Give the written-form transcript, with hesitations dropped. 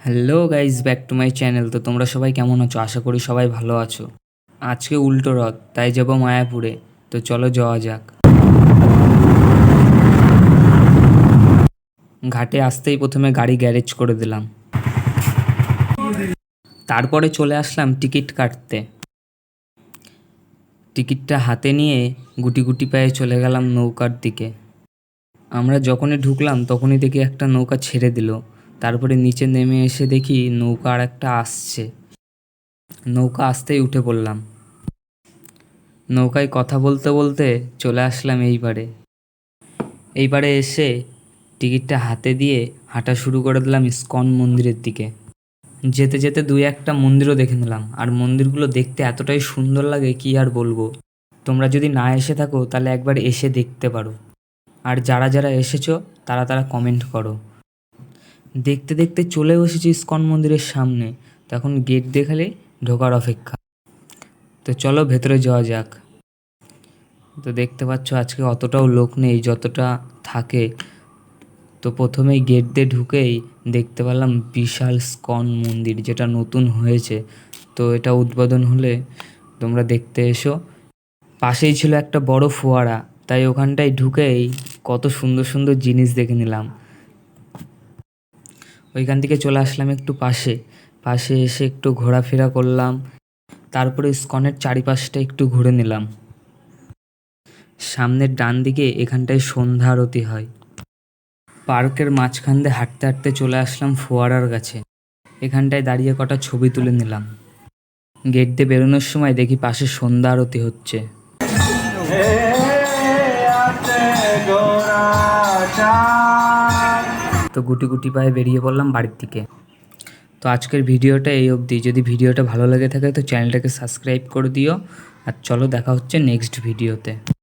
Hello guys, back to my channel. তো তোমরা সবাই কেমন আছো? আশা করি সবাই ভালো আছো। আজকে উল্টো রথ, তাই যাব মায়াপুরে। তো চলো যাওয়া যাক। ঘাটে আসতেই প্রথমে গাড়ি গ্যারেজ করে দিলাম, তারপরে চলে আসলাম টিকিট কাটতে। টিকিটটা হাতে নিয়ে গুটি গুটি পায়ে চলে গেলাম নৌকার দিকে। আমরা যখনই ঢুকলাম তখনই দেখি একটা নৌকা ছেড়ে দিল। তারপরে নিচে নেমে এসে দেখি নৌকা আর একটা আসছে। নৌকা আসতেই উঠে পড়লাম। নৌকায় কথা বলতে বলতে চলে আসলাম এইবারে এসে টিকিটটা হাতে দিয়ে হাঁটা শুরু করে দিলাম ইস্কন মন্দিরের দিকে। যেতে যেতে দুই একটা মন্দিরও দেখে নিলাম, আর মন্দিরগুলো দেখতে এতটাই সুন্দর লাগে কি আর বলবো। তোমরা যদি না এসে থাকো তাহলে একবার এসে দেখতে পারো, আর যারা যারা এসেছো তারা তারা কমেন্ট করো। দেখতে দেখতে চলেও এসেছি ইস্কন মন্দিরের সামনে। তখন গেট দেখালে ঢোকার অপেক্ষা। তো চলো ভেতরে যাওয়া যাক। তো দেখতে পাচ্ছ আজকে অতটাও লোক নেই যতটা থাকে। তো প্রথমেই গেট দিয়ে ঢুকেই দেখতে পেলাম বিশাল ইস্কন মন্দির, যেটা নতুন হয়েছে। তো এটা উদ্বোধন হলে তোমরা দেখতে এসো। পাশেই ছিল একটা বড় ফোয়ারা, তাই ওখানটায় ঢুকেই কত সুন্দর সুন্দর জিনিস দেখে নিলাম। ওইখান থেকে চলে আসলাম একটু পাশে এসে একটু ঘোরাফেরা করলাম। তারপরে ইস্কনের চারিপাশটা একটু ঘুরে নিলাম। সামনের ডান দিকে এখানটায় সন্ধ্যা আরতি হয়। পার্কের মাঝখান দিয়ে হাঁটতে হাঁটতে চলে আসলাম ফোয়ারার কাছে। এখানটায় দাঁড়িয়ে কটা ছবি তুলে নিলাম। গেট দিয়ে বেরোনোর সময় দেখি পাশে সন্ধ্যা আরতি হচ্ছে। তো গুটি গুটি পায়ে বেরিয়ে পড়লাম বাড়ির দিকে। তো আজকের ভিডিওটা এই অবধি। যদি ভিডিওটা ভালো লেগে থাকে তো চ্যানেলটাকে সাবস্ক্রাইব করে দিও। আর চলো দেখা হচ্ছে নেক্সট ভিডিওতে।